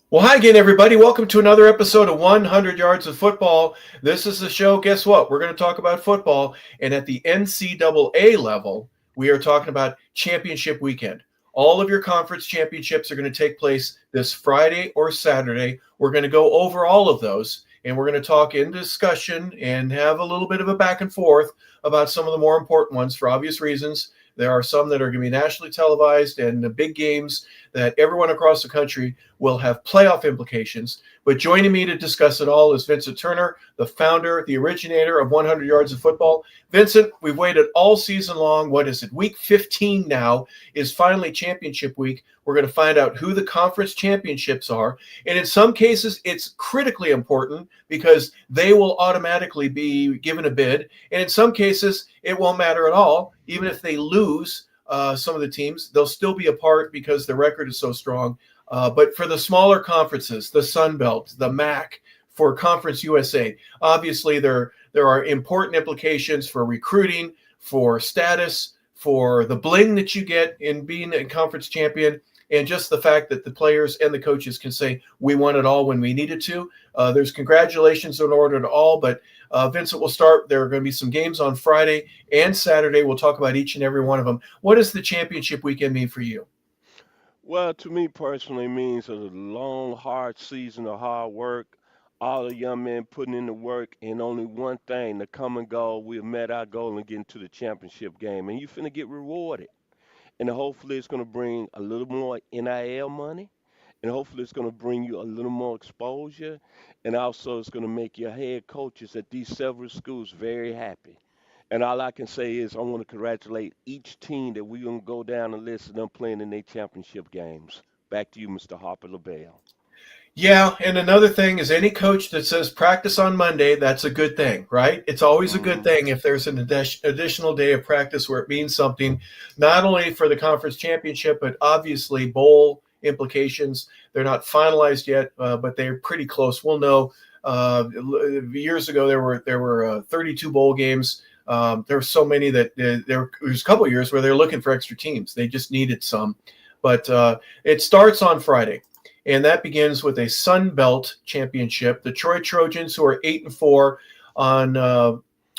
Well, hi again, everybody. Welcome to another episode of 100 Yards of Football. This is the show. Guess what? We're going to talk about football. And at the NCAA level, we are talking about championship weekend. All of your conference championships are going to take place this Friday or Saturday. We're going to go over all of those, and we're going to talk in discussion and have a little bit of a back and forth about some of the more important ones for obvious reasons. There are some that are going to be nationally televised and the big games that everyone across the country will have playoff implications. But joining me to discuss it all is Vincent Turner, the founder, the originator of 100 Yards of Football. Vincent, we've waited all season long. What is it? Week 15 now is finally championship week. We're going to find out who the conference championships are. And in some cases, it's critically important because they will automatically be given a bid. And in some cases, it won't matter at all. Even if they lose some of the teams, they'll still be a part because the record is so strong. But for the smaller conferences, the Sun Belt, the MAC, for Conference USA, obviously there are important implications for recruiting, for status, for the bling that you get in being a conference champion, and just the fact that the players and the coaches can say, we won it all when we needed to. There's congratulations in order to all, but Vincent, we'll start. There are going to be some games on Friday and Saturday. We'll talk about each and every one of them. What does the championship weekend mean for you? Well, to me personally, it means a long, hard season of hard work. All the young men putting in the work, and only one thing: the common goal. We have met our goal and getting to the championship game, and you finna get rewarded. And hopefully, it's gonna bring a little more NIL money, and hopefully, it's gonna bring you a little more exposure, and also it's gonna make your head coaches at these several schools very happy. And all I can say is I want to congratulate each team that we're going to go down the list of them playing in their championship games. Back to you, Mr. Harper LeBel. Yeah, and another thing is any coach that says practice on Monday, that's a good thing, right? It's always a good Mm, thing if there's an additional day of practice where it means something, not only for the conference championship, but obviously bowl implications. They're not finalized yet, but they're pretty close. We'll know. Years ago, there were 32 bowl games. There were so many that there was a couple of years where they were looking for extra teams. They just needed some, but it starts on Friday and that begins with a Sun Belt championship. The Troy Trojans, who are 8-4, on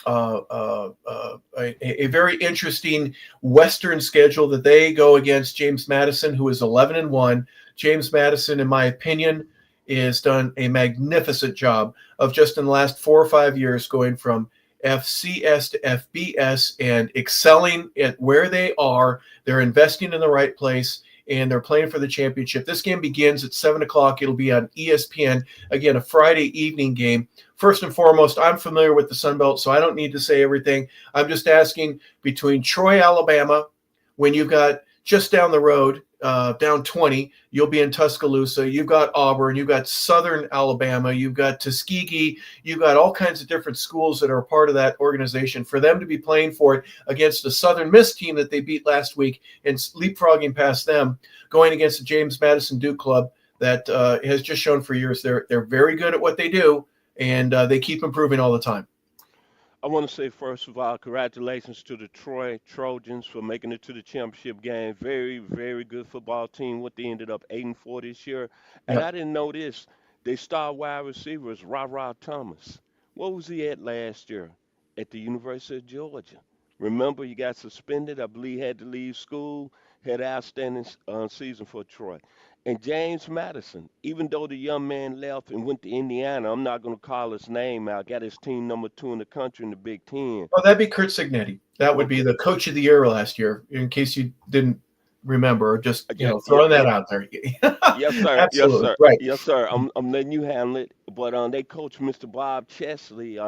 a very interesting Western schedule that they go against James Madison, who is 11-1. James Madison, in my opinion, has done a magnificent job of just in the last 4 or 5 years going from FCS to FBS and excelling at where they are. They're investing in the right place and they're playing for the championship. This game begins at 7 o'clock. It'll be on ESPN. Again, a Friday evening game. First and foremost, I'm familiar with the Sun Belt, so I don't need to say everything. I'm just asking between Troy, Alabama, when you've got just down the road, down 20, you'll be in Tuscaloosa. You've got Auburn. You've got Southern Alabama. You've got Tuskegee. You've got all kinds of different schools that are a part of that organization. For them to be playing for it against the Southern Miss team that they beat last week and leapfrogging past them, going against the James Madison Duke Club that has just shown for years they're very good at what they do, and they keep improving all the time. I want to say, first of all, congratulations to the Troy Trojans for making it to the championship game. Very, very good football team. What they ended up 8-4 this year. And Yeah. I didn't know this. They star wide receiver is Ra Thomas. What was he at last year? At the University of Georgia. Remember, he got suspended. I believe had to leave school. Had an outstanding season for Troy. And James Madison, even though the young man left and went to Indiana, I'm not going to call his name out. Got his team number 2 in the country in the Big Ten. Oh, that'd be Kurt Signetti. That would be Okay. the coach of the year last year, in case you didn't remember. Just Yeah, yeah, throwing yeah. that out there. Yes, sir. Yes, Absolutely sir. right. Yes, sir. I'm letting you handle it. But they coach Mr. Bob Chesley.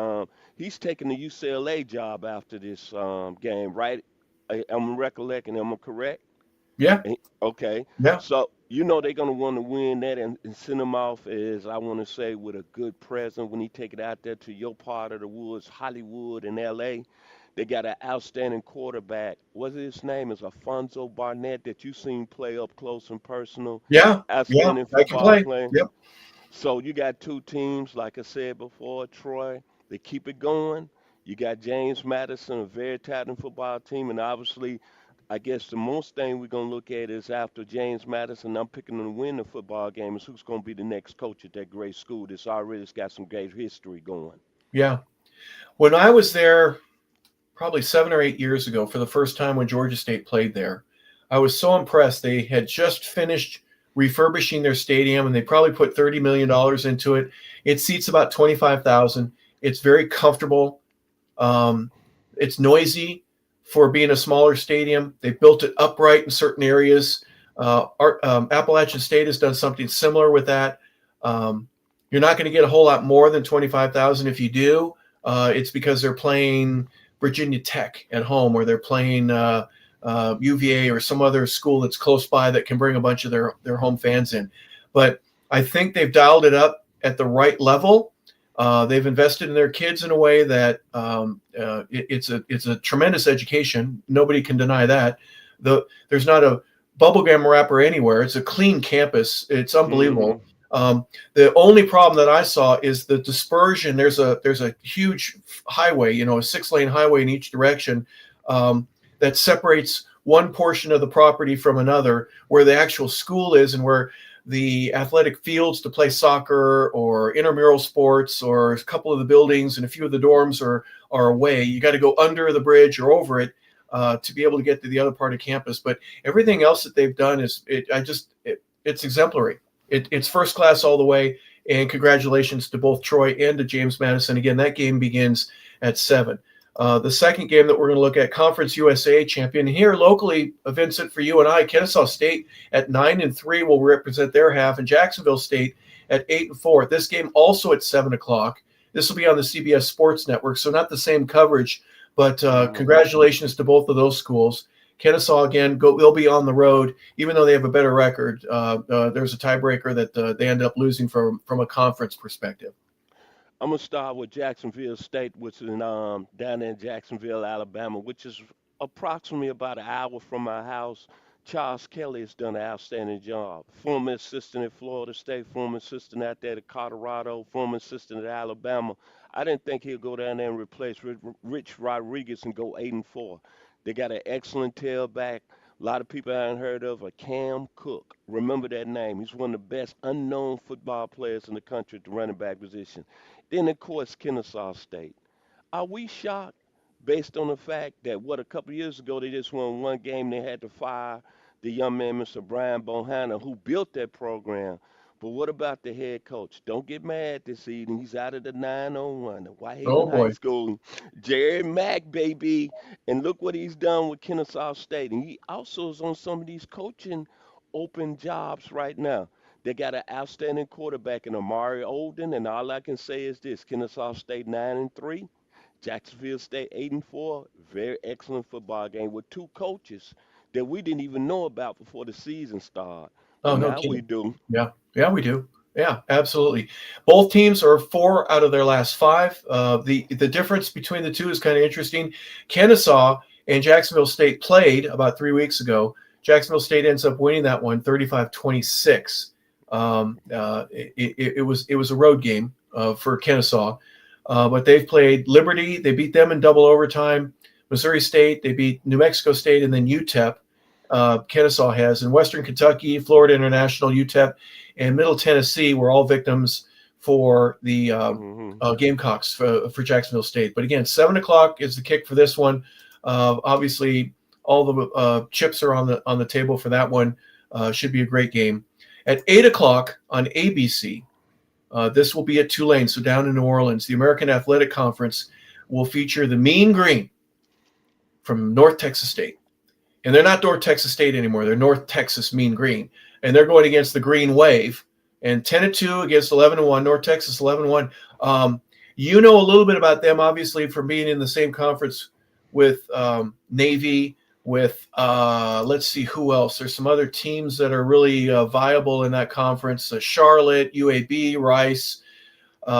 He's taking the UCLA job after this game, right? I'm recollecting. Am I correct? Yeah, Okay. yeah. So you know they're gonna want to win that and send him off as I want to say with a good present when he take it out there to your part of the woods, Hollywood and L.A. They got an outstanding quarterback. What's his name? Is Alfonso Barnett that you seen play up close and personal. Yeah, yeah. Outstanding I can football play. player. Yep. So you got two teams, like I said before, Troy. They keep it going. You got James Madison, a very talented football team, and obviously I guess the most thing we're gonna look at is after James Madison, I'm picking to win the football game is who's gonna be the next coach at that great school that's already got some great history going. Yeah. When I was there probably 7 or 8 years ago for the first time when Georgia State played there, I was so impressed. They had just finished refurbishing their stadium and they probably put $30 million into it. It seats about 25,000. It's very comfortable. Um, it's noisy for being a smaller stadium. They built it upright in certain areas. Appalachian State has done something similar with that. Um, you're not going to get a whole lot more than 25,000. If you do, it's because they're playing Virginia Tech at home, or they're playing UVA or some other school that's close by that can bring a bunch of their home fans in. But I think they've dialed it up at the right level. They've invested in their kids in a way that it's a tremendous education. Nobody can deny that. There's not a bubblegum wrapper anywhere. It's a clean campus. It's unbelievable. The only problem that I saw is the dispersion. There's a huge highway, a 6-lane highway in each direction that separates one portion of the property from another, where the actual school is and where the athletic fields to play soccer or intramural sports or a couple of the buildings and a few of the dorms are away. You got to go under the bridge or over it to be able to get to the other part of campus. But everything else that they've done it's exemplary. It's first class all the way. And congratulations to both Troy and to James Madison. Again, that game begins at 7. The second game that we're going to look at, Conference USA champion here locally, Vincent, for you and I, Kennesaw State at 9-3 will represent their half, and Jacksonville State at 8-4. This game also at 7 o'clock. This will be on the CBS Sports Network, so not the same coverage, but congratulations to both of those schools. Kennesaw, again, they'll be on the road, even though they have a better record. There's a tiebreaker that they end up losing from a conference perspective. I'm gonna start with Jacksonville State, which is down in Jacksonville, Alabama, which is approximately about an hour from my house. Charles Kelly has done an outstanding job. Former assistant at Florida State, former assistant out there at Colorado, former assistant at Alabama. I didn't think he'd go down there and replace Rich Rodriguez and go 8-4. They got an excellent tailback. A lot of people haven't heard of a Cam Cook. Remember that name. He's one of the best unknown football players in the country at the running back position. Then, of course, Kennesaw State. Are we shocked based on the fact that a couple of years ago they just won one game, they had to fire the young man, Mr. Brian Bohanna, who built that program. But what about the head coach? Don't get mad this evening. He's out of the 901, the Oh Whitehaven High boy. School. Jerry Mack, baby. And look what he's done with Kennesaw State. And he also is on some of these coaching open jobs right now. They got an outstanding quarterback in Amari Olden, and all I can say is this: Kennesaw State 9-3, Jacksonville State 8-4. Very excellent football game with two coaches that we didn't even know about before the season started, but Oh, no now we kidding. do. Yeah, we do. Yeah, absolutely. Both teams are 4 out of their last 5. The difference between the two is kind of interesting. Kennesaw and Jacksonville State played about 3 weeks ago. Jacksonville State ends up winning that one 35-26. It was a road game for Kennesaw, but they've played Liberty. They beat them in double overtime. Missouri State, they beat New Mexico State, and then UTEP. Kennesaw has, in Western Kentucky, Florida International, UTEP, and Middle Tennessee were all victims for the Gamecocks for Jacksonville State. But again, 7 o'clock is the kick for this one. Obviously, all the chips are on the table for that one. Should be a great game. At 8 o'clock on ABC, this will be at Tulane, so down in New Orleans. The American Athletic Conference will feature the Mean Green from North Texas State. And they're not North Texas State anymore. They're North Texas Mean Green. And they're going against the Green Wave. And 10-2 against 11-1. North Texas 11-1. You know a little bit about them, obviously, from being in the same conference with Navy, with, let's see, who else? There's some other teams that are really viable in that conference. Charlotte, UAB, Rice,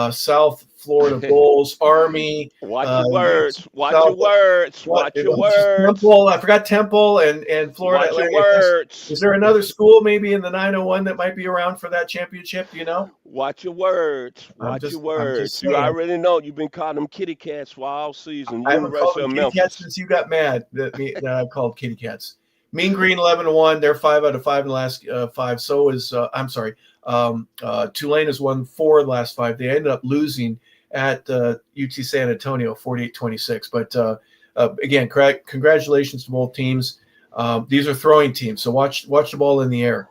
South Florida Bulls, Army. Watch your words. Watch South, your words. Watch your words. Temple. I forgot Temple and Florida Watch your Atlantic. words. Is there another school maybe in the 901 that might be around for that championship? Do you know? Watch your words. Watch your words. You already know you've been calling them kitty cats for all season. I haven't called University them of kitty cats Memphis. since you got mad that I've called kitty cats. Mean Green 11-1. They're 5 out of 5 in the last 5. So is Tulane has won 4 of the last 5. They ended up losing at UT San Antonio 48-26. But again, congratulations to both teams. These are throwing teams, so watch the ball in the air.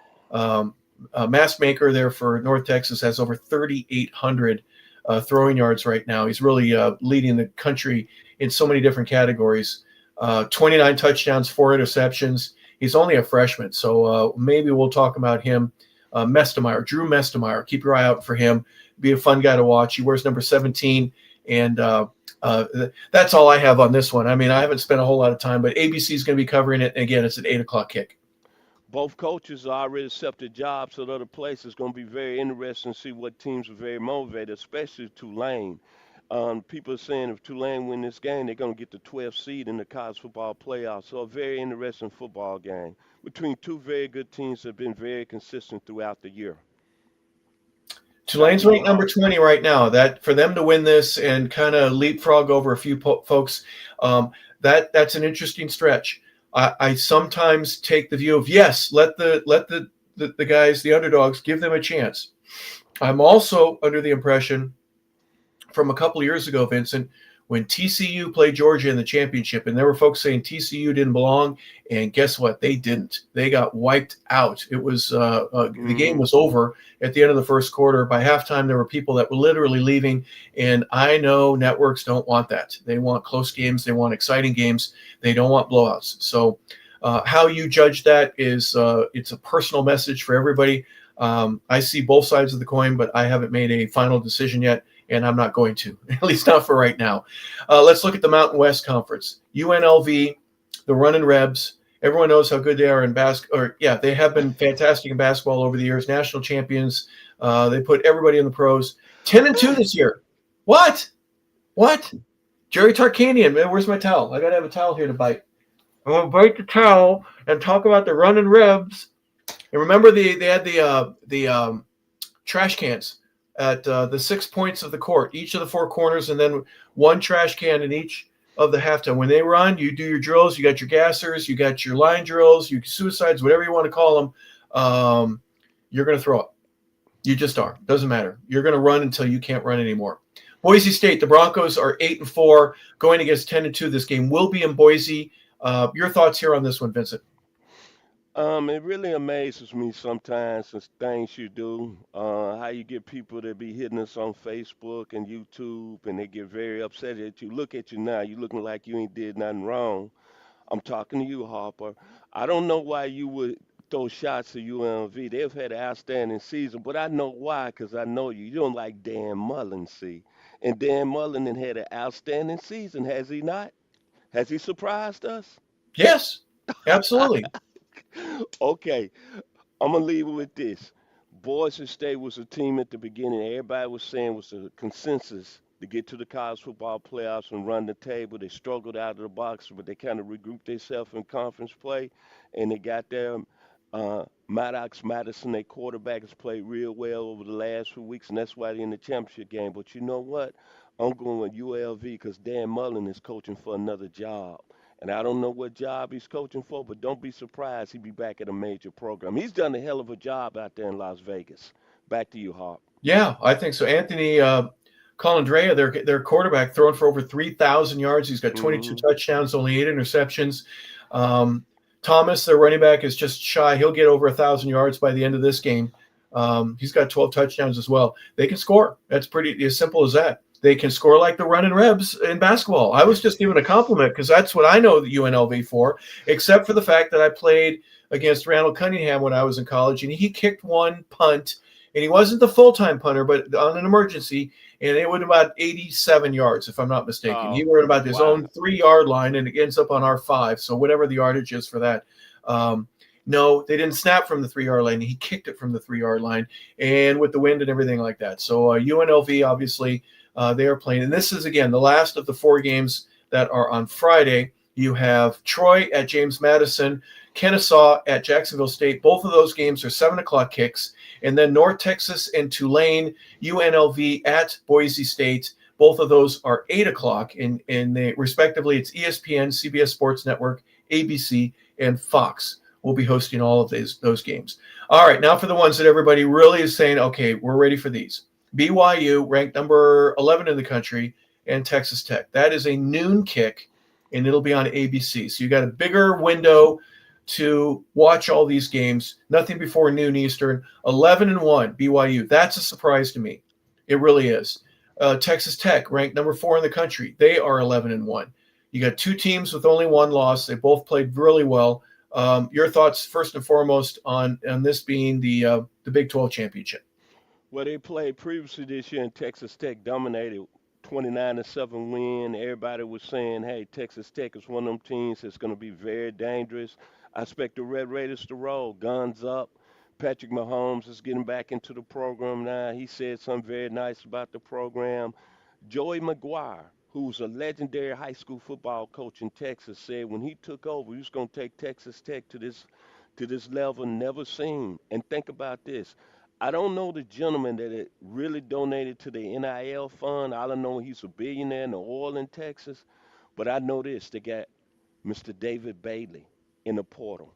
Mass Maker there for North Texas has over 3,800 throwing yards right now. He's really leading the country in so many different categories. 29 touchdowns, 4 interceptions. He's only a freshman, so maybe we'll talk about him. Drew Mestemeyer, keep your eye out for him. Be a fun guy to watch. He wears number 17, and that's all I have on this one. I mean, I haven't spent a whole lot of time, but ABC is going to be covering it. And again, it's an 8 o'clock kick. Both coaches already accepted jobs at other places. It's going to be very interesting to see what teams are very motivated, especially Tulane. People are saying if Tulane win this game, they're going to get the 12th seed in the college football playoffs. So a very interesting football game between two very good teams that have been very consistent throughout the year. Tulane's ranked number 20 right now. That for them to win this and kind of leapfrog over a few folks, that's an interesting stretch. I sometimes take the view of yes, let the guys, the underdogs, give them a chance. I'm also under the impression from a couple of years ago, Vincent, when TCU played Georgia in the championship, and there were folks saying TCU didn't belong, and guess what? They didn't. They got wiped out. It was the game was over at the end of the first quarter. By halftime, there were people that were literally leaving, and I know networks don't want that. They want close games. They want exciting games. They don't want blowouts. So how you judge that is it's a personal message for everybody. I see both sides of the coin, but I haven't made a final decision yet. And I'm not going to, at least not for right now. Let's look at the Mountain West Conference. UNLV, the Runnin' Rebs. Everyone knows how good they are in basketball. They have been fantastic in basketball over the years. National champions. They put everybody in the pros. 10-2 this year. What? Jerry Tarkanian, man, where's my towel? I got to have a towel here to bite. I'm going to bite the towel and talk about the Runnin' Rebs. And remember, they had the trash cans at the 6 points of the court, each of the 4 corners, and then one trash can in each of the halftime. When they run, you do your drills. You got your gassers, you got your line drills, your suicides, whatever you want to call them. You're going to throw up. You just are. Doesn't matter. You're going to run until you can't run anymore. Boise State, the Broncos are 8-4, going against 10-2. This game will be in Boise. Your thoughts here on this one, Vincent? It really amazes me sometimes the things you do, how you get people to be hitting us on Facebook and YouTube, and they get very upset at you. Look at you now, you looking like you ain't did nothing wrong. I'm talking to you, Harper. I don't know why you would throw shots at UNLV. They've had an outstanding season, but I know why, because I know you. You don't like Dan Mullen, see. And Dan Mullen had an outstanding season, has he not? Has he surprised us? Yes, absolutely. Okay, I'm gonna leave it with this. Boise State was a team at the beginning. Everybody was saying was a consensus to get to the college football playoffs and run the table. They struggled out of the box, but they kind of regrouped themselves in conference play, and they got there. Maddox Madison, their quarterback, has played real well over the last few weeks, and that's why they're in the championship game. But you know what? I'm going with ULV because Dan Mullen is coaching for another job. And I don't know what job he's coaching for, but don't be surprised he'll be back at a major program. He's done a hell of a job out there in Las Vegas. Back to you, Harp. Yeah, I think so. Anthony Colandrea, their quarterback, throwing for over 3,000 yards. He's got 22 touchdowns, only 8 interceptions. Thomas, their running back, is just shy. He'll get over 1,000 yards by the end of this game. He's got 12 touchdowns as well. They can score. That's pretty as simple as that. They can score like the Runnin' Rebs in basketball. I was just giving a compliment because that's what I know the UNLV for, except for the fact that I played against Randall Cunningham when I was in college, and he kicked one punt, and he wasn't the full-time punter, but on an emergency, and it went about 87 yards, if I'm not mistaken. He went about his own 3-yard line, and it ends up on our 5, so whatever the yardage is for that. No, they didn't snap from the 3-yard line. He kicked it from the 3-yard line, and with the wind and everything like that. So UNLV, obviously, they are playing. And this is, again, the last of the 4 games that are on Friday. You have Troy at James Madison, Kennesaw at Jacksonville State. Both of those games are 7 o'clock kicks. And then North Texas and Tulane, UNLV at Boise State. Both of those are 8 o'clock. And they, respectively, it's ESPN, CBS Sports Network, ABC, and Fox will be hosting all of those games. All right, now for the ones that everybody really is saying, okay, we're ready for these. BYU ranked number 11 in the country, and Texas Tech. That is a noon kick, and it'll be on ABC. So you got a bigger window to watch all these games. Nothing before noon Eastern. 11-1 BYU. That's a surprise to me. It really is. Texas Tech ranked number 4 in the country. They are 11-1. You got two teams with only one loss. They both played really well. Your thoughts, first and foremost, on this being the Big 12 championship? Well, they played previously this year, and Texas Tech dominated 29-7 win. Everybody was saying, hey, Texas Tech is one of them teams that's going to be very dangerous. I expect the Red Raiders to roll, guns up. Patrick Mahomes is getting back into the program now. He said something very nice about the program. Joey McGuire, who's a legendary high school football coach in Texas, said when he took over, he was going to take Texas Tech to this level never seen. And think about this. I don't know the gentleman that it really donated to the NIL fund. I don't know he's a billionaire in the oil in Texas, but I know this. They got Mr. David Bailey in the portal,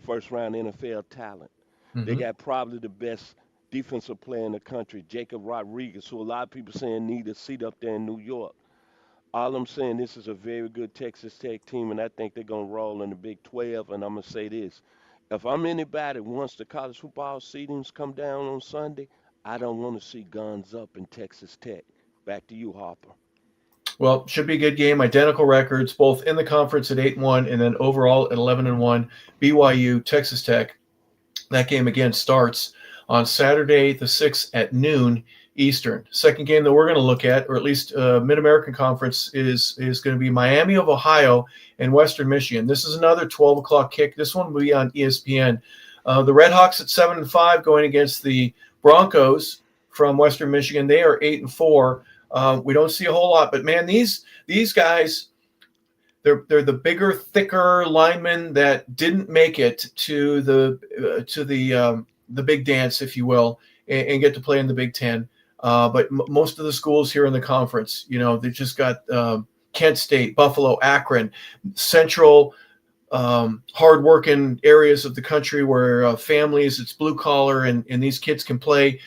first round NFL talent. They Mm-hmm. got probably the best defensive player in the country, Jacob Rodriguez, who a lot of people saying need a seat up there in New York. All I'm saying, this is a very good Texas Tech team, and I think they're going to roll in the Big 12. And I'm going to say this. If I'm anybody once the college football seedings come down on Sunday, I don't want to see guns up in Texas Tech. Back to you, Harper. Well, should be a good game. Identical records, both in the conference at 8-1 and then overall at 11-1. BYU, Texas Tech. That game again starts on Saturday the 6th at noon Eastern. Second game that we're going to look at, or at least Mid American Conference, is going to be Miami of Ohio and Western Michigan. This is another 12 o'clock kick. This one will be on ESPN. The Redhawks at 7-5 going against the Broncos from Western Michigan. They are 8-4. We don't see a whole lot, but man, these guys, they're the bigger, thicker linemen that didn't make it to the big dance, if you will, and get to play in the Big Ten. But most of the schools here in the conference, they just got Kent State, Buffalo, Akron, Central, hardworking areas of the country where families, it's blue collar, and these kids can play.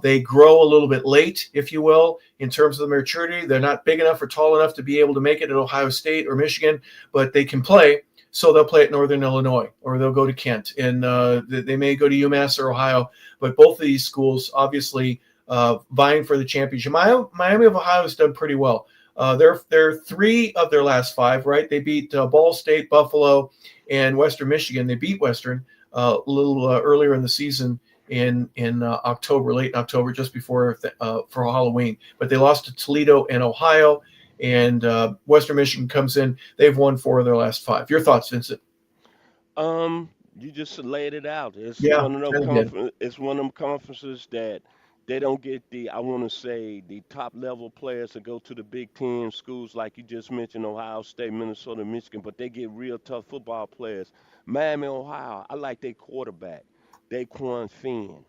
They grow a little bit late, if you will, in terms of the maturity. They're not big enough or tall enough to be able to make it at Ohio State or Michigan, but they can play. So they'll play at Northern Illinois, or they'll go to Kent, and they may go to UMass or Ohio. But both of these schools, obviously, vying for the championship. Miami of Ohio has done pretty well. They're three of their last five, right? They beat Ball State, Buffalo, and Western Michigan. They beat Western a little earlier in the season in October, late in October, just before for Halloween. But they lost to Toledo and Ohio, and Western Michigan comes in. They've won four of their last five. Your thoughts, Vincent? You just laid it out. It's Yeah, one of them kind of did. It's one of them conferences that they don't get the, I want to say, the top level players to go to the Big Ten schools like you just mentioned, Ohio State, Minnesota, Michigan, but they get real tough football players. Miami, Ohio, I like their quarterback, Daquan Finn.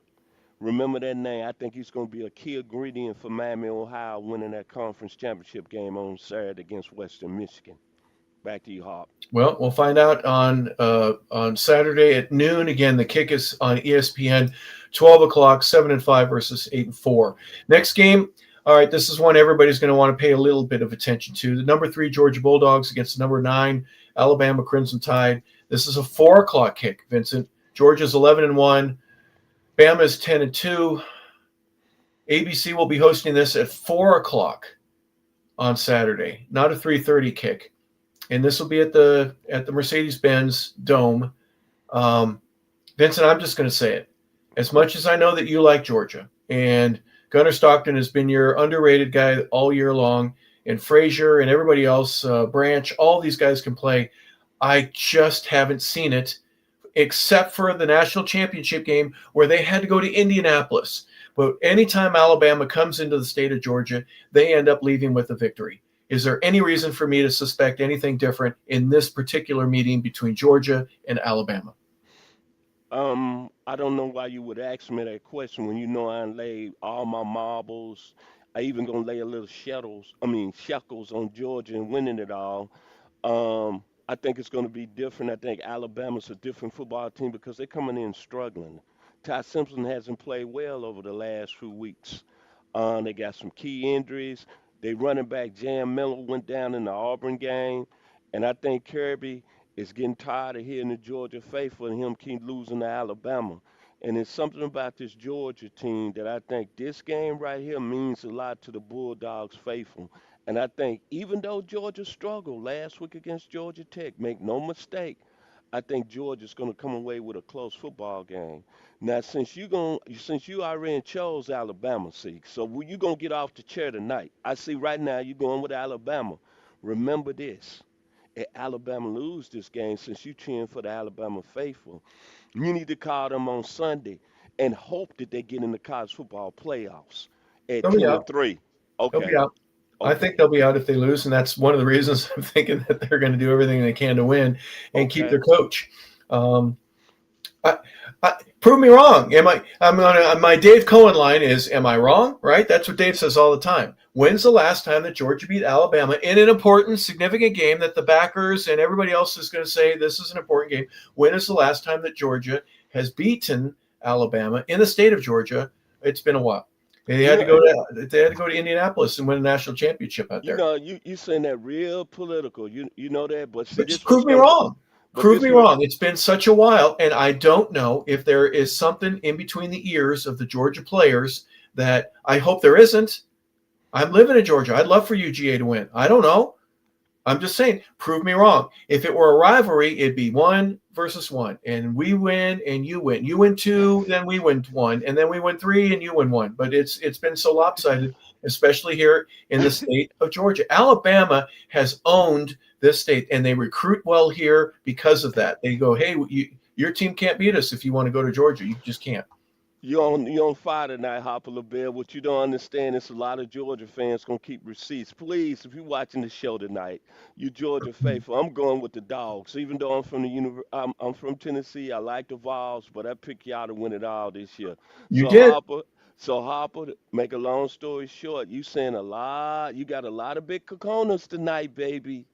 Remember that name. I think he's going to be a key ingredient for Miami, Ohio, winning that conference championship game on Saturday against Western Michigan. Back to you, Hop. Well, we'll find out on Saturday at noon. Again, the kick is on ESPN, 12 o'clock, 7-5 versus 8-4. Next game. All right, this is one everybody's going to want to pay a little bit of attention to. The number 3 Georgia Bulldogs against the number 9 Alabama Crimson Tide. This is a 4 o'clock kick, Vincent. Georgia's 11-1. Bama's 10-2. ABC will be hosting this at 4 o'clock on Saturday, not a 3:30 kick, and this will be at the Mercedes-Benz Dome. Um, Vincent, I'm just going to say it. As much as I know that you like Georgia, and Gunnar Stockton has been your underrated guy all year long, and Frazier and everybody else, Branch, all these guys can play. I just haven't seen it, except for the national championship game where they had to go to Indianapolis. But anytime Alabama comes into the state of Georgia, they end up leaving with a victory. Is there any reason for me to suspect anything different in this particular meeting between Georgia and Alabama? I don't know why you would ask me that question when you know I lay all my marbles. I even gonna lay a little shekels on Georgia and winning it all. I think it's going to be different. I think Alabama's a different football team because they're coming in struggling. Ty Simpson hasn't played well over the last few weeks. They got some key injuries. They running back Jam Miller went down in the Auburn game, and I think Kirby is getting tired of hearing the Georgia faithful and him keep losing to Alabama. And it's something about this Georgia team that I think this game right here means a lot to the Bulldogs faithful. And I think even though Georgia struggled last week against Georgia Tech, make no mistake, I think Georgia's going to come away with a close football game. Now, since you already chose Alabama, see, so you gonna get off the chair tonight. I see right now you going with Alabama. Remember this: if Alabama lose this game, since you cheering for the Alabama faithful, you need to call them on Sunday and hope that they get in the college football playoffs at They'll be 10 out. and 3. They'll be Okay, out. I think okay, they'll be out if they lose, and that's one of the reasons I'm thinking that they're going to do everything they can to win and keep okay. their coach. Um, I, Prove me wrong. Am I? I'm on my Dave Cohen line is, am I wrong? Right? That's what Dave says all the time. When's the last time that Georgia beat Alabama in an important, significant game that the backers and everybody else is going to say this is an important game? When is the last time that Georgia has beaten Alabama in the state of Georgia? It's been a while. You know, They had to go to Indianapolis and win a national championship out there. you saying that real political. You know that, but see But just this what's prove me gonna be. wrong. But Prove this me what wrong. It's been such a while, and I don't know if there is something in between the ears of the Georgia players that I hope there isn't. I'm living in Georgia. I'd love for UGA to win. I don't know. I'm just saying, prove me wrong. If it were a rivalry, it'd be 1 versus 1, and we win and you win. You win two, then we win one, and then we win three and you win one. But it's been so lopsided, especially here in the state of Georgia. Alabama has owned this state, and they recruit well here because of that. They go, hey, your team can't beat us if you want to go to Georgia. You just can't. you on fire tonight, Harper LeBel. What you don't understand is a lot of Georgia fans gonna keep receipts. Please, if you're watching the show tonight, you Georgia faithful. I'm going with the dogs. Even though I'm from Tennessee. I like the Vols, but I pick y'all to win it all this year. You So did. Harper, to make a long story short, you saying a lot. You got a lot of big coconuts tonight, baby.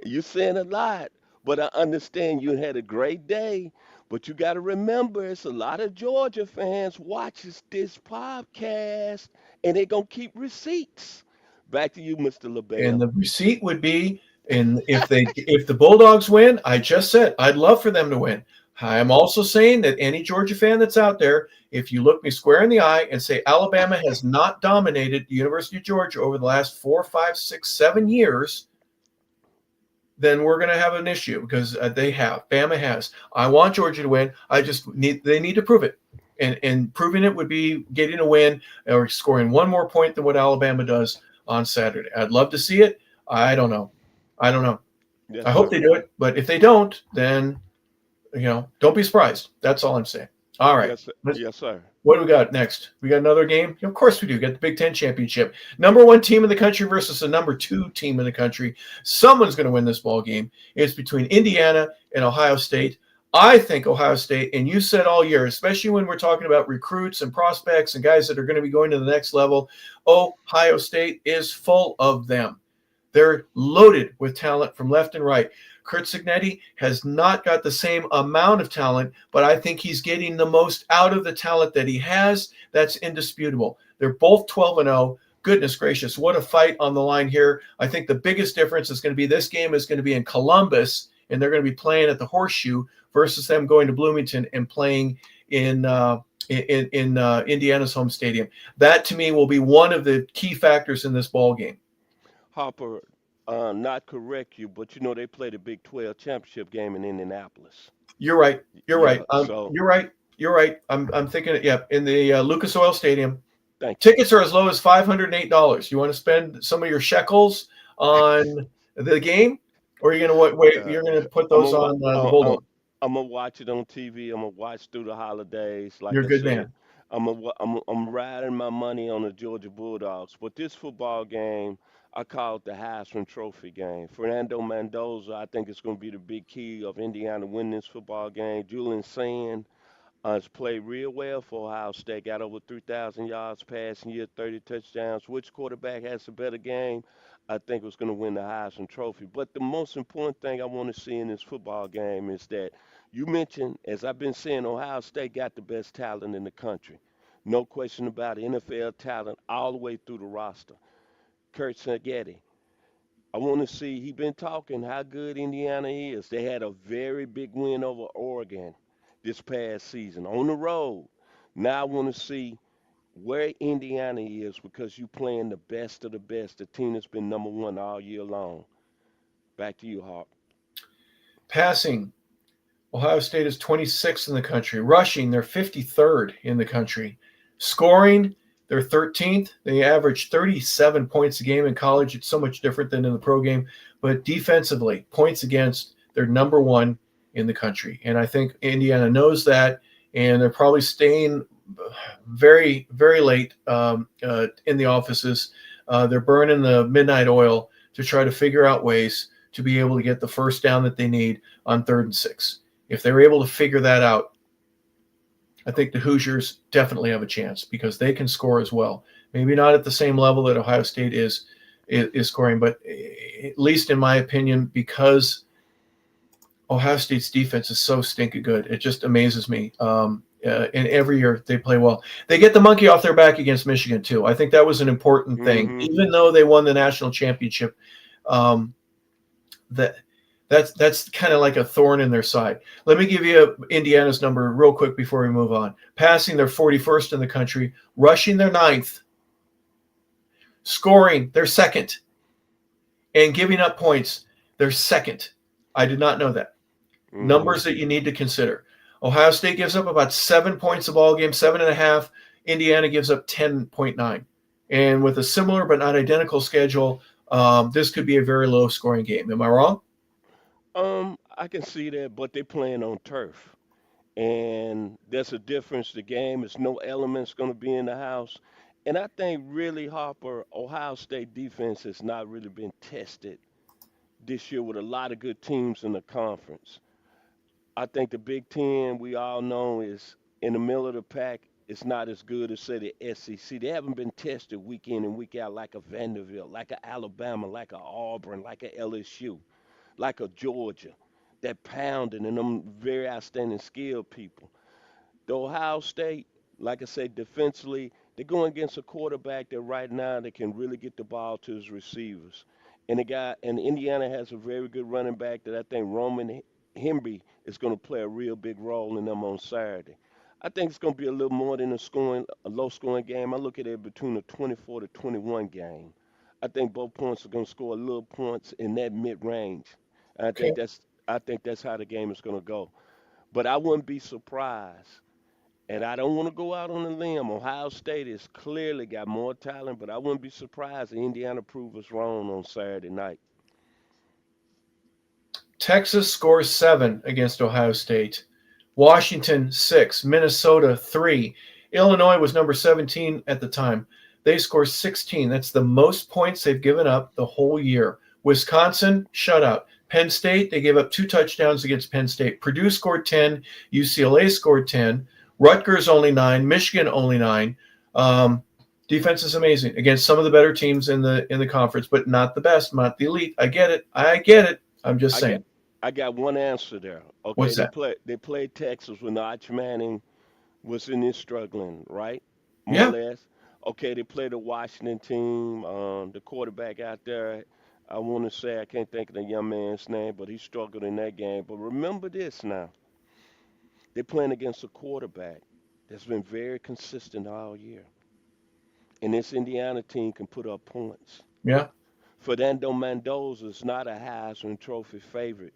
You saying a lot, but I understand you had a great day. But you got to remember, it's a lot of Georgia fans watches this podcast, and they gonna keep receipts. Back to you, Mr. And LaBelle. the receipt would be, and if the Bulldogs win, I just said I'd love for them to win. I'm also saying that any Georgia fan that's out there, if you look me square in the eye and say Alabama has not dominated the University of Georgia over the last 4, 5, 6, 7 years, then we're going to have an issue because they have. Bama has. I want Georgia to win. They need to prove it. And proving it would be getting a win or scoring one more point than what Alabama does on Saturday. I'd love to see it. I don't know. I don't know. Yes, I hope sir. they do it, but if they don't, then don't be surprised. That's all I'm saying. All right. Yes, sir. Yes, sir. What do we got next? We got another game? Of course we do. We got the Big Ten Championship. Number one team in the country versus the number two team in the country. Someone's going to win this ball game. It's between Indiana and Ohio State. I think Ohio State, and you said all year, especially when we're talking about recruits and prospects and guys that are going to be going to the next level, Ohio State is full of them. They're loaded with talent from left and right. Kurt Signetti has not got the same amount of talent, but I think he's getting the most out of the talent that he has. That's indisputable. They're both 12-0. Goodness gracious, what a fight on the line here. I think the biggest difference is going to be this game is going to be in Columbus, and they're going to be playing at the Horseshoe versus them going to Bloomington and playing in Indiana's home stadium. That, to me, will be one of the key factors in this ball game. Harper, not correct you, but you know they played a Big 12 championship game in Indianapolis. You're right. You're right. Yeah. So You're right. You're right. I'm thinking it. Yeah, in the Lucas Oil Stadium, thank you. tickets are as low as $508. You want to spend some of your shekels on the game, or are you going to wait? Uh, You're going to put I'm those gonna wa- on the Bulldog. I'm gonna watch it on TV. I'm gonna watch through the holidays. You're Like a I good said, man. I'm riding my money on the Georgia Bulldogs. But this football game, I call it the Heisman Trophy game. Fernando Mendoza, I think it's gonna be the big key of Indiana winning this football game. Julian Sand has played real well for Ohio State. Got over 3,000 yards passing year, 30 touchdowns. Which quarterback has a better game? I think was going to win the Heisman Trophy. But the most important thing I want to see in this football game is that you mentioned, as I've been saying, Ohio State got the best talent in the country. No question about it. NFL talent all the way through the roster. Kurt Sagetti. I want to see, he been talking how good Indiana is. They had a very big win over Oregon this past season on the road. Now I want to see where Indiana is because you playing the best of the best. The team that's been number one all year long. Back to you, Harp. Passing, Ohio State is 26th in the country. Rushing, they're 53rd in the country. Scoring, they're 13th. They average 37 points a game in college. It's so much different than in the pro game. But defensively, points against, they're number one in the country. And I think Indiana knows that, and they're probably staying very, very late in the offices. They're burning the midnight oil to try to figure out ways to be able to get the first down that they need on 3rd and 6. If they're able to figure that out, I think the Hoosiers definitely have a chance because they can score as well. Maybe not at the same level that Ohio State is scoring, but at least in my opinion, because Ohio State's defense is so stinking good, it just amazes me. And every year they play well. They get the monkey off their back against Michigan too. I think that was an important thing, Mm-hmm. even though they won the national championship. That's kind of like a thorn in their side. Let me give you Indiana's number real quick before we move on. Passing, they're 41st in the country. Rushing, they're 9th. Scoring, they're 2nd. And giving up points, they're 2nd. I did not know that. Mm-hmm. Numbers that you need to consider. Ohio State gives up about 7 points a ball game, 7.5. Indiana gives up 10.9. And with a similar but not identical schedule, this could be a very low scoring game. Am I wrong? I can see that, but they playing on turf. And there's a difference. The game is no elements going to be in the house. And I think really, Harper, Ohio State defense has not really been tested this year with a lot of good teams in the conference. I think the Big Ten, we all know, is in the middle of the pack. It's not as good as, say, the SEC. They haven't been tested week in and week out like a Vanderbilt, like a Alabama, like a Auburn, like a LSU, like a Georgia. That pounding and them very outstanding skilled people. The Ohio State, like I said, defensively, they're going against a quarterback that right now they can really get the ball to his receivers. And Indiana has a very good running back that I think Roman Hemby is going to play a real big role in them on Saturday. I think it's going to be a little more than a low scoring game. I look at it between a 24 to 21 game. I think both points are going to score a little points in that mid range. I Okay. think that's how the game is going to go. But I wouldn't be surprised, and I don't want to go out on a limb. Ohio State has clearly got more talent, but I wouldn't be surprised if Indiana prove us wrong on Saturday night. Texas scores 7 against Ohio State. Washington 6. Minnesota 3. Illinois was number 17 at the time. They score 16. That's the most points they've given up the whole year. Wisconsin, shutout. Penn State, they gave up 2 touchdowns against Penn State. Purdue scored 10. UCLA scored 10. Rutgers only 9. Michigan only 9. Defense is amazing against some of the better teams in the conference, but not the best, not the elite. I get it. I'm just I got saying. I got one answer there. Okay, What's that? they played Texas when Arch Manning was in his struggling, right? More or Yeah. less. Okay, they played the Washington team. The quarterback out there, I want to say I can't think of the young man's name, but he struggled in that game. But remember this now: they're playing against a quarterback that's been very consistent all year, and this Indiana team can put up points. Yeah. Fernando Mendoza is not a Heisman Trophy favorite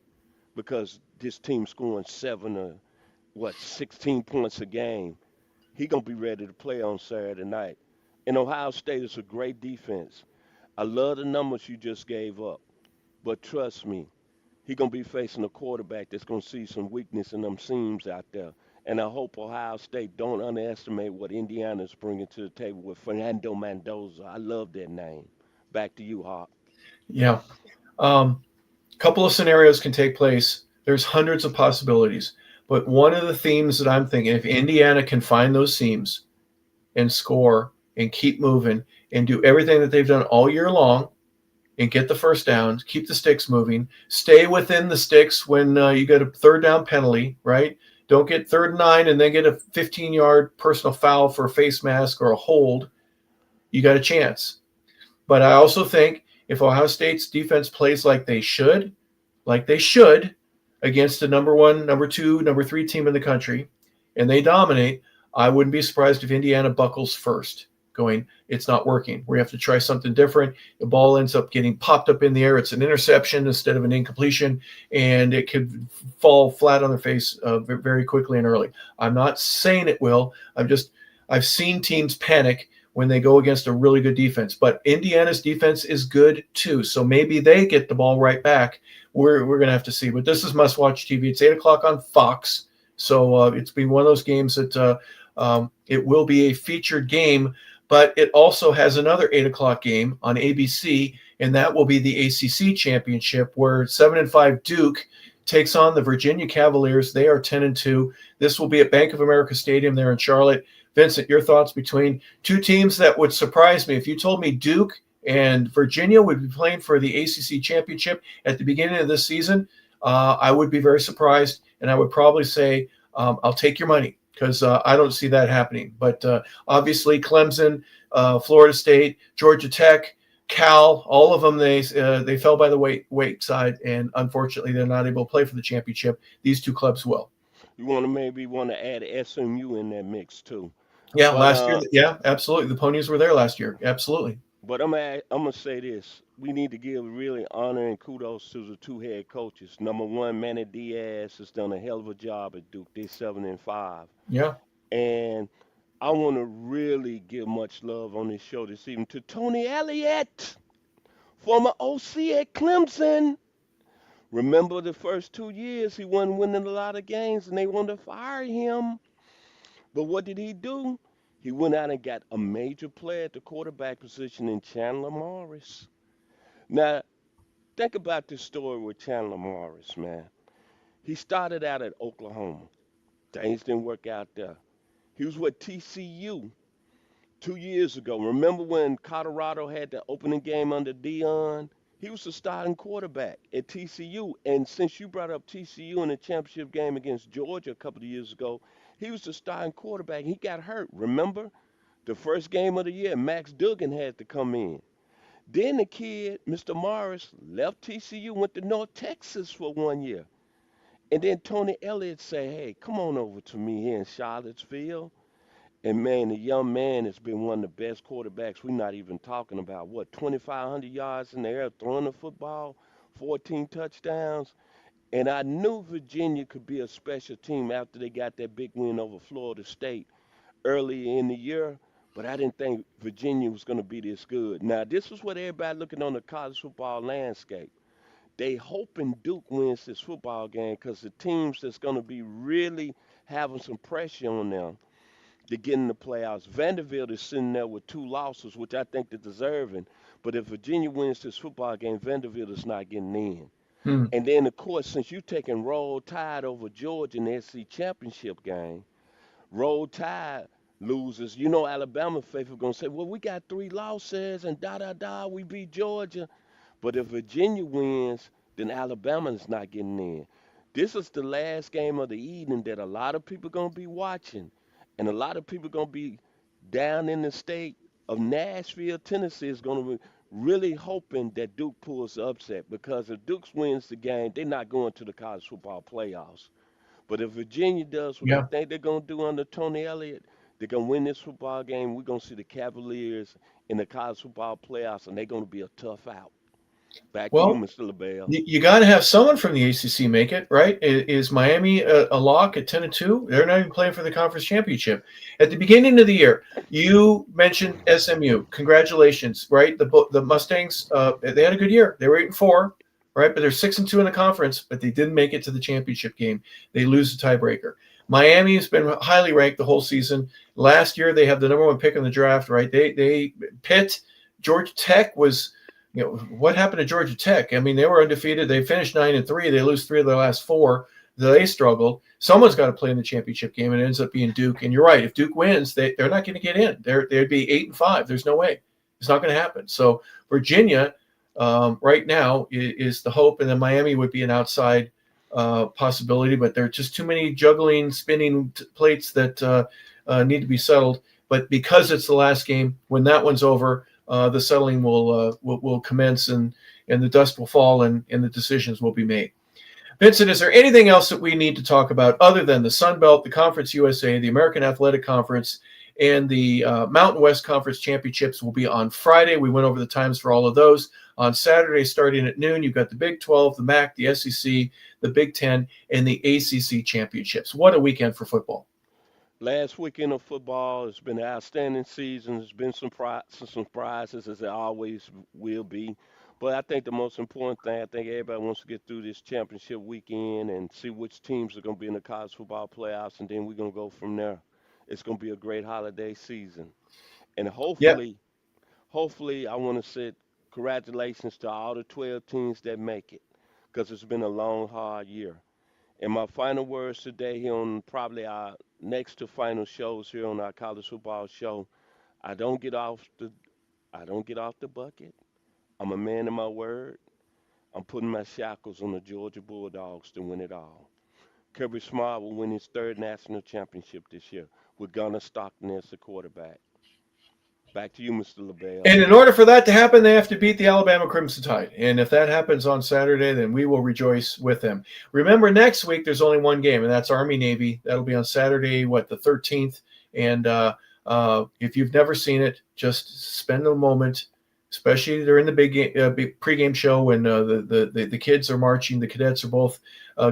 because this team's scoring 16 points a game. He gonna be ready to play on Saturday night. And Ohio State is a great defense. I love the numbers you just gave up, but trust me, he gonna be facing a quarterback that's gonna see some weakness in them seams out there. And I hope Ohio State don't underestimate what Indiana's bringing to the table with Fernando Mendoza. I love that name. Back to you, Hawk. Yeah. Couple of scenarios can take place. There's hundreds of possibilities. But one of the themes that I'm thinking, if Indiana can find those seams and score and keep moving and do everything that they've done all year long, and get the first downs, keep the sticks moving, stay within the sticks when you get a third down penalty, right? Don't get 3rd and 9 and then get a 15-yard personal foul for a face mask or a hold. You got a chance. But I also think if Ohio State's defense plays like they should against the number 1, number 2, number 3 team in the country, and they dominate, I wouldn't be surprised if Indiana buckles first, going, it's not working. We have to try something different. The ball ends up getting popped up in the air. It's an interception instead of an incompletion, and it could fall flat on their face very quickly and early. I'm not saying it will. I've seen teams panic when they go against a really good defense. But Indiana's defense is good too. So maybe they get the ball right back. We're going to have to see. But this is must-watch TV. It's 8 o'clock on Fox. So it's been one of those games that it will be a featured game. But it also has another 8 o'clock game on ABC, and that will be the ACC Championship, where 7-5 Duke takes on the Virginia Cavaliers. They are 10-2. This will be at Bank of America Stadium there in Charlotte. Vincent, your thoughts between two teams that would surprise me. If you told me Duke and Virginia would be playing for the ACC Championship at the beginning of this season, I would be very surprised, and I would probably say, I'll take your money, because I don't see that happening. But obviously Clemson, Florida State, Georgia Tech, Cal, all of them, they fell by the weight side, and unfortunately they're not able to play for the championship. These two clubs will. You want to maybe want to add SMU in that mix too. Yeah, But last year. Yeah, absolutely. The Ponies were there last year. Absolutely. I'm gonna say this: we need to give really honor and kudos to the two head coaches. Number one, Manny Diaz has done a hell of a job at Duke. They're 7-5, Yeah. and I want to really give much love on this show this evening to Tony Elliott, former OC at Clemson. Remember the first 2 years he wasn't winning a lot of games, and they wanted to fire him. But what did he do? He went out and got a major player at the quarterback position in Chandler Morris. Now, think about this story with Chandler Morris, man. He started out at Oklahoma. Things didn't work out there. He was with TCU 2 years ago. Remember when Colorado had the opening game under Dion? He was the starting quarterback at TCU. And since you brought up TCU in the championship game against Georgia a couple of years ago, he was the starting quarterback. He got hurt. Remember? The first game of the year, Max Duggan had to come in. Then the kid, Mr. Morris, left TCU, went to North Texas for 1 year. And then Tony Elliott said, hey, come on over to me here in Charlottesville. And man, the young man has been one of the best quarterbacks. We're not even talking about, 2,500 yards in the air, throwing the football, 14 touchdowns. And I knew Virginia could be a special team after they got that big win over Florida State early in the year, but I didn't think Virginia was going to be this good. Now, this was what everybody looking on the college football landscape. They hoping Duke wins this football game because the teams that's going to be really having some pressure on them to get in the playoffs. Vanderbilt is sitting there with 2 losses, which I think they're deserving. But if Virginia wins this football game, Vanderbilt is not getting in. Hmm. And then, of course, since you're taking Roll Tide over Georgia in the SEC championship game, Roll Tide loses. You know, Alabama faithful going to say, well, we got 3 losses and da-da-da, we beat Georgia. But if Virginia wins, then Alabama's not getting in. This is the last game of the evening that a lot of people going to be watching. And a lot of people going to be down in the state of Nashville, Tennessee, is going to be really hoping that Duke pulls the upset. Because if Duke wins the game, they're not going to the college football playoffs. But if Virginia does what I Yeah. think they're going to do under Tony Elliott, they're going to win this football game. We're going to see the Cavaliers in the college football playoffs, and they're going to be a tough out. Back to you, Well, Mr. LeBel. you got to have someone from the ACC make it, right? Is Miami a lock at 10-2? They're not even playing for the conference championship. At the beginning of the year, you mentioned SMU. Congratulations, right? The Mustangs, they had a good year. They were 8-4, right? But they're 6-2 in the conference, but they didn't make it to the championship game. They lose the tiebreaker. Miami has been highly ranked the whole season. Last year, they have the number 1 pick in the draft, right? They Pitt, Georgia Tech was. What happened to Georgia Tech? I mean, they were undefeated. They finished 9-3. They lose 3 of their last 4. They struggled. Someone's got to play in the championship game, and it ends up being Duke. And you're right. If Duke wins, they're not going to get in. They'd be 8-5. There's no way. It's not going to happen. So Virginia, right now is the hope, and then Miami would be an outside possibility, but there are just too many juggling, spinning plates that need to be settled. But because it's the last game, when that one's over, the settling will commence, and the dust will fall, and the decisions will be made. Vincent, is there anything else that we need to talk about other than the Sun Belt, the Conference USA, the American Athletic Conference, and the Mountain West Conference Championships will be on Friday. We went over the times for all of those. On Saturday, starting at noon, you've got the Big 12, the MAC, the SEC, the Big 10, and the ACC Championships. What a weekend for football. Last weekend of football, it's been an outstanding season. There's been some surprises, as there always will be. But I think the most important thing, I think everybody wants to get through this championship weekend and see which teams are going to be in the college football playoffs, and then we're going to go from there. It's going to be a great holiday season. And Yeah. hopefully, I want to say congratulations to all the 12 teams that make it because it's been a long, hard year. And my final words today here on probably our next to final shows here on our college football show, I don't get off the I don't get off the bucket. I'm a man of my word. I'm putting my shackles on the Georgia Bulldogs to win it all. Kirby Smart will win his third national championship this year with Gunnar Stockton as the quarterback. Back to you, Mr. LeBel. And in order for that to happen, they have to beat the Alabama Crimson Tide. And if that happens on Saturday, then we will rejoice with them. Remember, next week there's only one game, and that's Army-Navy. That'll be on Saturday, the 13th. And if you've never seen it, just spend a moment, especially during the big pregame show when the kids are marching, the cadets are both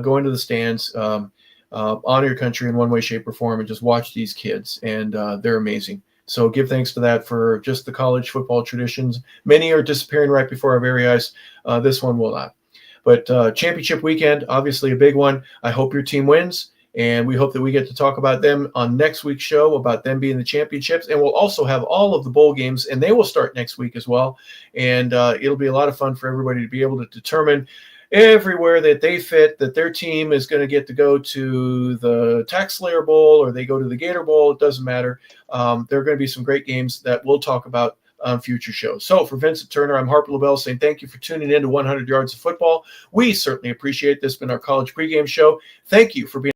going to the stands, honor your country in one way, shape, or form, and just watch these kids. And they're amazing. So give thanks to that for just the college football traditions. Many are disappearing right before our very eyes. This one will not. But championship weekend, obviously a big one. I hope your team wins, and we hope that we get to talk about them on next week's show, about them being the championships. And we'll also have all of the bowl games, and they will start next week as well. And it'll be a lot of fun for everybody to be able to determine everywhere that they fit, that their team is going to get to go to the Tax Slayer Bowl or they go to the Gator Bowl. It doesn't matter. There are going to be some great games that we'll talk about on future shows. So for Vincent Turner, I'm Harper LeBel saying thank you for tuning in to 100 Yards of Football. We certainly appreciate this. It's been our college pregame show. Thank you for being